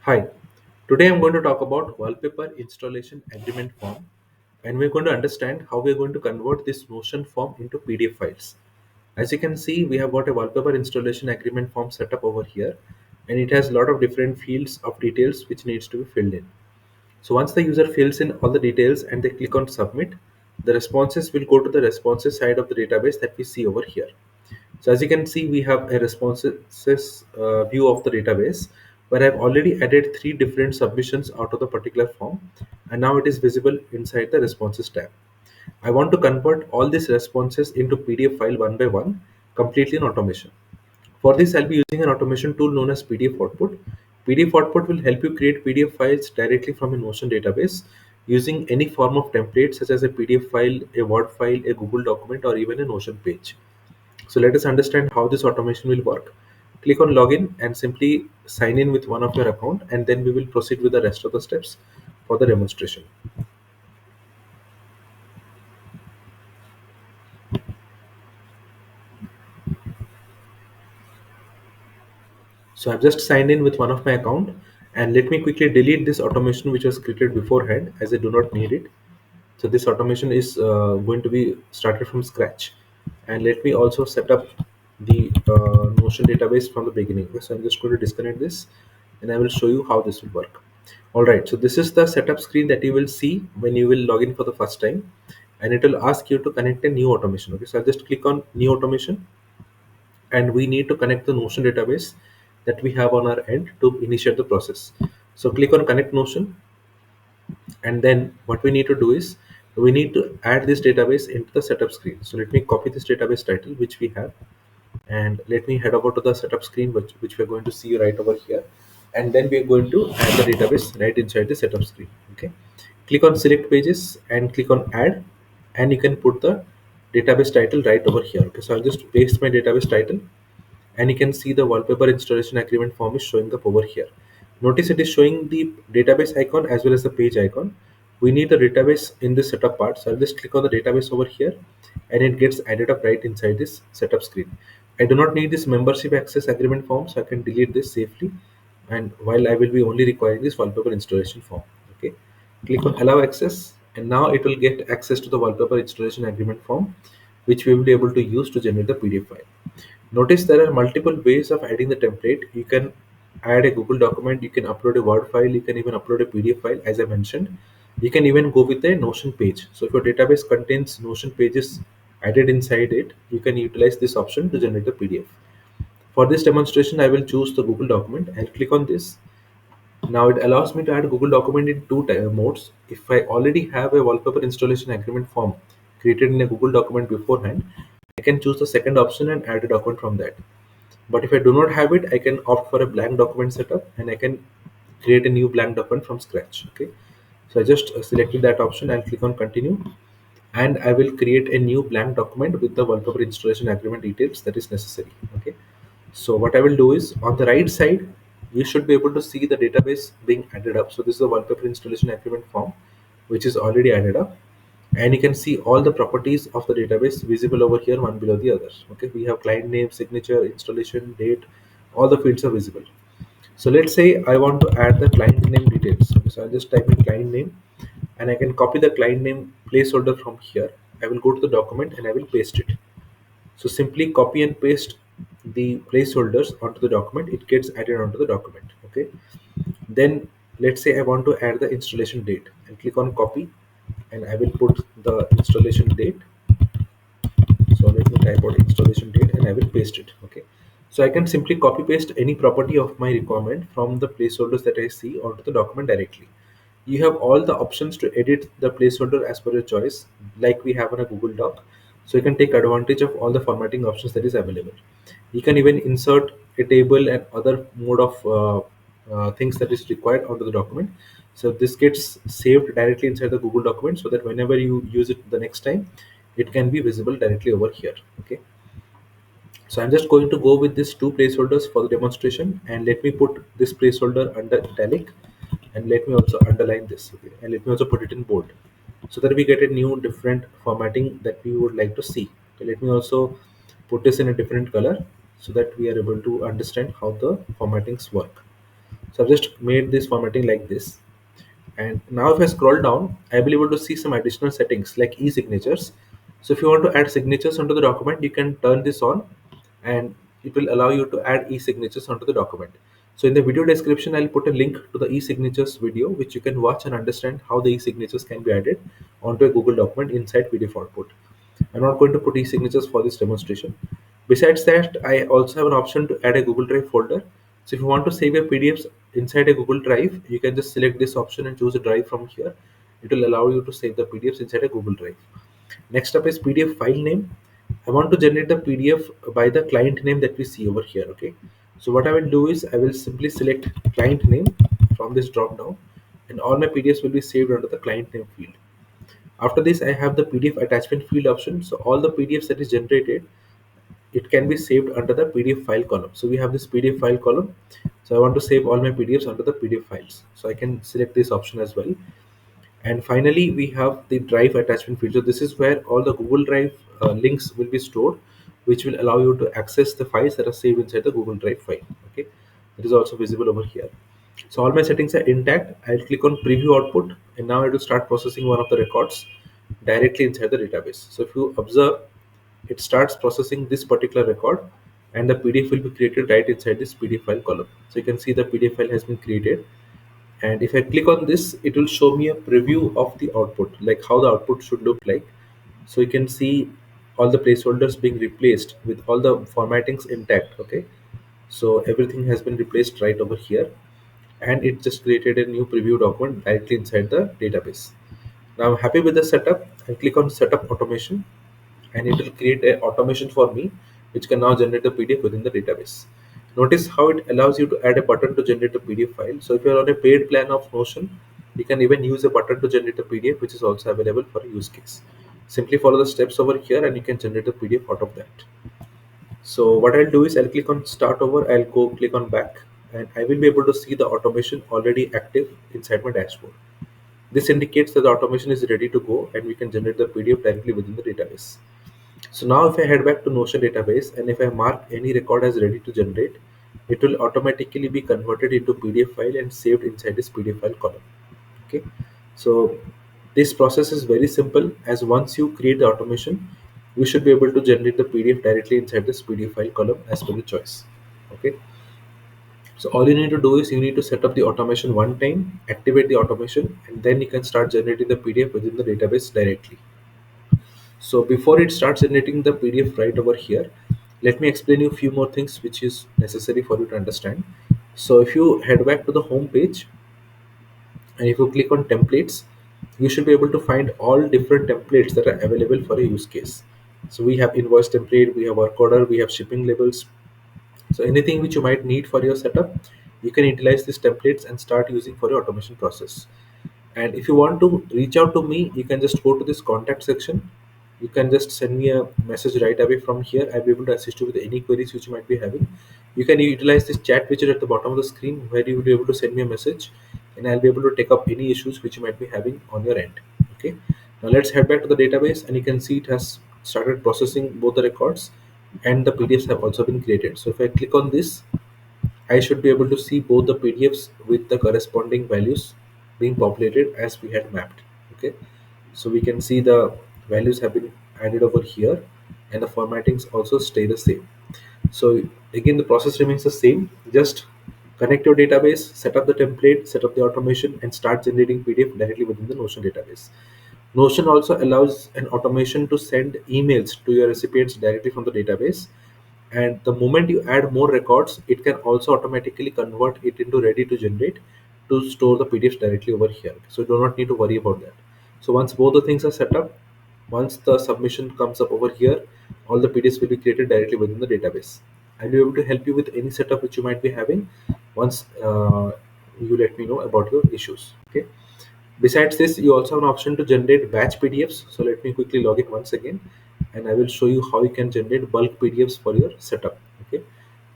Hi, today I'm going to talk about Wallpaper Installation Agreement Form, and we're going to understand how we're going to convert this Notion form into PDF files. As you can see, we have got a Wallpaper Installation Agreement Form set up over here, and it has a lot of different fields of details which needs to be filled in. So once the user fills in all the details and they click on submit, the responses will go to the responses side of the database that we see over here. So as you can see, we have a responses view of the database where I've already added three different submissions out of the particular form, and now it is visible inside the responses tab. I want to convert all these responses into PDF file one by one, completely in automation. For this, I'll be using an automation tool known as PDFOutput. PDFOutput will help you create PDF files directly from a Notion database using any form of template such as a PDF file, a Word file, a Google document, or even a Notion page. So let us understand how this automation will work. Click on login and simply sign in with one of your account, and then we will proceed with the rest of the steps for the demonstration. So I've just signed in with one of my account, and let me quickly delete this automation which was created beforehand as I do not need it. So this automation is going to be started from scratch, and let me also set up the Notion database from the beginning. So I'm just going to disconnect this, and I will show you how this will work. All right, so this is the setup screen that you will see when you will log in for the first time, and it will ask you to connect a new automation. Okay, so I'll just click on new automation, and we need to connect the Notion database that we have on our end to initiate the process. So click on connect Notion, and then what we need to do is we need to add this database into the setup screen. So let me copy this database title which we have, and let me head over to the setup screen which we're going to see right over here, and then we're going to add the database right inside the setup screen. Okay, click on select pages and click on add, and you can put the database title right over here. Okay, so I'll just paste my database title, and you can see the wallpaper installation agreement form is showing up over here. Notice it is showing the database icon as well as the page icon. We need the database in this setup part, so I'll just click on the database over here, and it gets added up right inside this setup screen. I do not need this membership access agreement form, so I can delete this safely, and while I will be only requiring this wallpaper installation form. Okay, click on allow access, and now it will get access to the wallpaper installation agreement form, which we will be able to use to generate the PDF file. Notice there are multiple ways of adding the template. You can add a Google document, you can upload a Word file, you can even upload a PDF file as I mentioned. You can even go with a Notion page. So if your database contains Notion pages added inside it, you can utilize this option to generate the PDF. For this demonstration, I will choose the Google document. I'll click on this. Now it allows me to add Google document in two modes. If I already have a wallpaper installation agreement form created in a Google document beforehand, I can choose the second option and add a document from that. But if I do not have it, I can opt for a blank document setup, and I can create a new blank document from scratch. Okay, so I just selected that option and click on continue, and I will create a new blank document with the wallpaper installation agreement details that is necessary. Okay, so what I will do is on the right side, you should be able to see the database being added up. So this is the wallpaper installation agreement form, which is already added up, and you can see all the properties of the database visible over here, one below the other. Okay, we have client name, signature, installation date, all the fields are visible. So let's say I want to add the client name details. Okay, so I'll just type in client name, and I can copy the client name placeholder from here. I will go to the document and I will paste it. So simply copy and paste the placeholders onto the document. It gets added onto the document. Okay, then let's say I want to add the installation date, and click on copy, and I will put the installation date. So let me type out installation date, and I will paste it. Okay, so I can simply copy paste any property of my requirement from the placeholders that I see onto the document directly. You have all the options to edit the placeholder as per your choice, like we have in a Google Doc. So you can take advantage of all the formatting options that is available. You can even insert a table and other mode of things that is required onto the document. So this gets saved directly inside the Google document, so that whenever you use it the next time, it can be visible directly over here. Okay, so I'm just going to go with these two placeholders for the demonstration, and let me put this placeholder under italic, and let me also underline this. Okay, and let me also put it in bold, so that we get a new different formatting that we would like to see. Okay, let me also put this in a different color so that we are able to understand how the formattings work. So I've just made this formatting like this. And now if I scroll down, I'll be able to see some additional settings like e-signatures. So if you want to add signatures onto the document, you can turn this on and it will allow you to add e-signatures onto the document. So in the video description, I'll put a link to the e-signatures video, which you can watch and understand how the e-signatures can be added onto a Google document inside PDF output. I'm not going to put e-signatures for this demonstration. Besides that, I also have an option to add a Google Drive folder. So if you want to save your PDFs inside a Google Drive, you can just select this option and choose a drive from here. It will allow you to save the PDFs inside a Google Drive. Next up is PDF file name. I want to generate the PDF by the client name that we see over here. Okay. So what I will do is I will simply select client name from this drop down, and all my PDFs will be saved under the client name field. After this, I have the PDF attachment field option. So all the PDFs that is generated, it can be saved under the PDF file column. So we have this PDF file column. So I want to save all my PDFs under the PDF files. So I can select this option as well. And finally, we have the drive attachment field. So this is where all the Google Drive links will be stored, which will allow you to access the files that are saved inside the Google Drive file. Okay, it is also visible over here. So all my settings are intact. I'll click on preview output, and now I will start processing one of the records directly inside the database. So if you observe, it starts processing this particular record, and the PDF will be created right inside this PDF file column. So you can see the PDF file has been created, and if I click on this, it will show me a preview of the output, like how the output should look like. So you can see all the placeholders being replaced with all the formattings intact. Okay, so everything has been replaced right over here, and it just created a new preview document directly inside the database. Now I'm happy with the setup. I click on setup automation, and it will create a automation for me, which can now generate the PDF within the database. Notice how it allows you to add a button to generate a PDF file. So if you're on a paid plan of Notion, you can even use a button to generate a PDF, which is also available for a use case. Simply follow the steps over here and you can generate a PDF out of that. So what I'll do is I'll click on start over, I'll go click on back, and I will be able to see the automation already active inside my dashboard. This indicates that the automation is ready to go and we can generate the PDF directly within the database. So now if I head back to Notion database and if I mark any record as ready to generate, it will automatically be converted into PDF file and saved inside this PDF file column. Okay. So this process is very simple, as once you create the automation, you should be able to generate the PDF directly inside this PDF file column as per the choice. Okay. So all you need to do is you need to set up the automation one time, activate the automation, and then you can start generating the PDF within the database directly. So before it starts generating the PDF right over here, let me explain you a few more things which is necessary for you to understand. So if you head back to the home page and if you click on templates, you should be able to find all different templates that are available for a use case. So we have invoice template, we have work order, we have shipping labels. So anything which you might need for your setup, you can utilize these templates and start using for your automation process. And if you want to reach out to me, you can just go to this contact section. You can just send me a message right away from here. I'll be able to assist you with any queries which you might be having. You can utilize this chat widget at the bottom of the screen where you will be able to send me a message, and I'll be able to take up any issues which you might be having on your end. Okay. Now let's head back to the database, and you can see it has started processing both the records and the PDFs have also been created. So if I click on this, I should be able to see both the PDFs with the corresponding values being populated as we had mapped. Okay, so we can see the values have been added over here, and the formattings also stay the same. So again, the process remains the same. Just connect your database, set up the template, set up the automation, and start generating PDF directly within the Notion database. Notion also allows an automation to send emails to your recipients directly from the database, and the moment you add more records, it can also automatically convert it into ready to generate to store the PDFs directly over here. So you do not need to worry about that. So once both the things are set up, once the submission comes up over here, all the PDFs will be created directly within the database. I'll be able to help you with any setup which you might be having once you let me know about your issues. Okay. Besides this, you also have an option to generate batch PDFs. So let me quickly log in once again, and I will show you how you can generate bulk PDFs for your setup. Okay,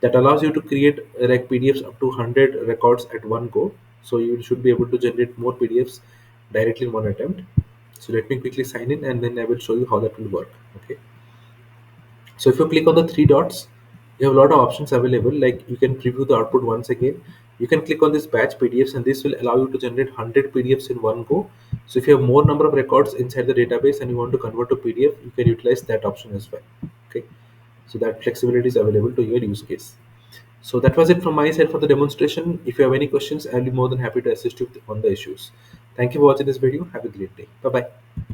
that allows you to create like PDFs up to 100 records at one go. So you should be able to generate more PDFs directly in one attempt. So let me quickly sign in, and then I will show you how that will work. Okay. So if you click on the three dots, you have a lot of options available. Like you can preview the output once again. You can click on this batch PDFs, and this will allow you to generate 100 PDFs in one go. So if you have more number of records inside the database and you want to convert to PDF, you can utilize that option as well. Okay, so that flexibility is available to your use case. So that was it from my side for the demonstration. If you have any questions, I'll be more than happy to assist you on the issues. Thank you for watching this video. Have a great day. Bye bye.